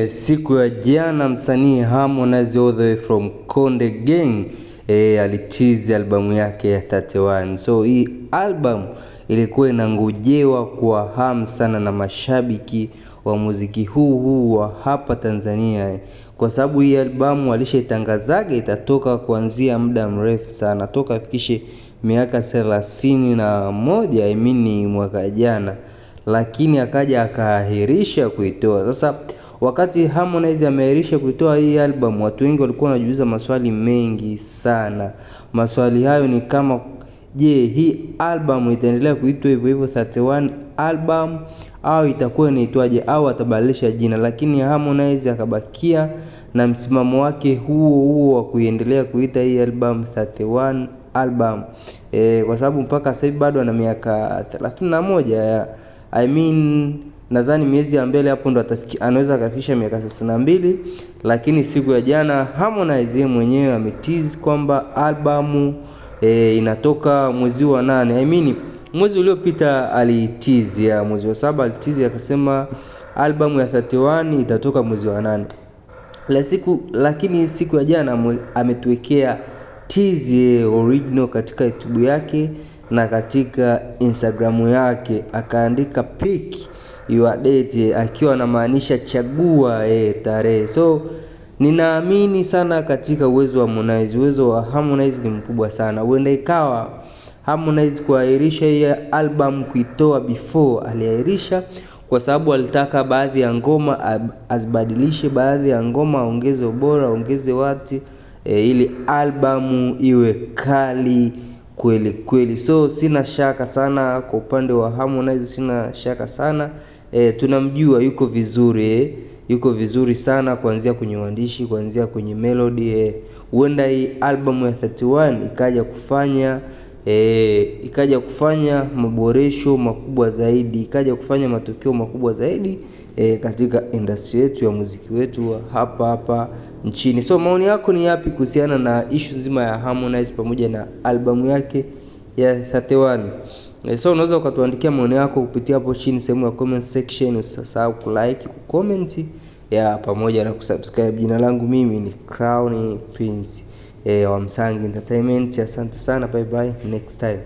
Siku ya jana msanii Harmonize all the way from Konde Gang alitizi albamu yake ya 31. So hii album ilikuwa inangojewa kwa hamu sana na mashabiki wa muziki huu wa hapa Tanzania, kwa sababu hii albamu alishaitangazaga itatoka kuanzia muda mrefu sana, toka afikishe miaka 31, ni mwaka jana, lakini akaja akaahirisha kuitoa. Sasa wakati Harmonize ameahirisha kuitoa hii album, watu wengi walikuwa wanajiuliza maswali mengi sana. Maswali hayo ni kama, je, hii album itaendelea kuitwa hivyo hivyo 31 album au itakuwa inaitwaje, au atabadilisha jina? Lakini Harmonize akabakia na msimamo wake huo wa kuendelea kuita hii album 31 album, kwa sababu mpaka sasa hivi bado ana miaka 31 nadhani miezi ya mbele hapo ndo anaweza akafikisha miaka 32. Lakini siku ya jana Harmonize mwenyewe ametease kwamba albamu inatoka mwezi wa 8. Mwezi uliopita alitease, ya mwezi wa 7 alitease akasema albamu ya 31 itatoka mwezi wa 8. Lakini siku ya jana ametuwekea tease original katika YouTube yake na katika Instagram yake, akaandika pick your date, akiwa anamaanisha chagua tarehe. So ninaamini sana katika uwezo wa Harmonize. Uwezo wa Harmonize ni mkubwa sana. Huenda ikawa Harmonize kuahirisha hii album kuitoa before, aliahirisha kwa sababu alitaka baadhi ya ngoma azibadilishe, baadhi ya ngoma aongeze ubora, aongeze wati, ili albamu iwe kali kweli kweli. So sina shaka sana kwa upande wa Harmonize, sina shaka sana. Tunamjua yuko vizuri, yuko vizuri sana, kuanzia kwenye uandishi, kuanzia kwenye melody. Huenda hii album ya 31 ikaja kufanya maboresho makubwa zaidi, ikaja kufanya matokeo makubwa zaidi katika industry yetu ya muziki wetu wa hapa nchini. So maoni yako ni yapi kuhusiana na issue nzima ya Harmonize pamoja na albamu yake ya 31? So unaweza ukatuandikia maoni yako kupitia hapo chini sehemu ya comment section. Usisahau kulike, kucomment pamoja na kusubscribe. Jina langu mimi ni Crown Prince wa Msangi Entertainment. Asante sana, bye bye, next time.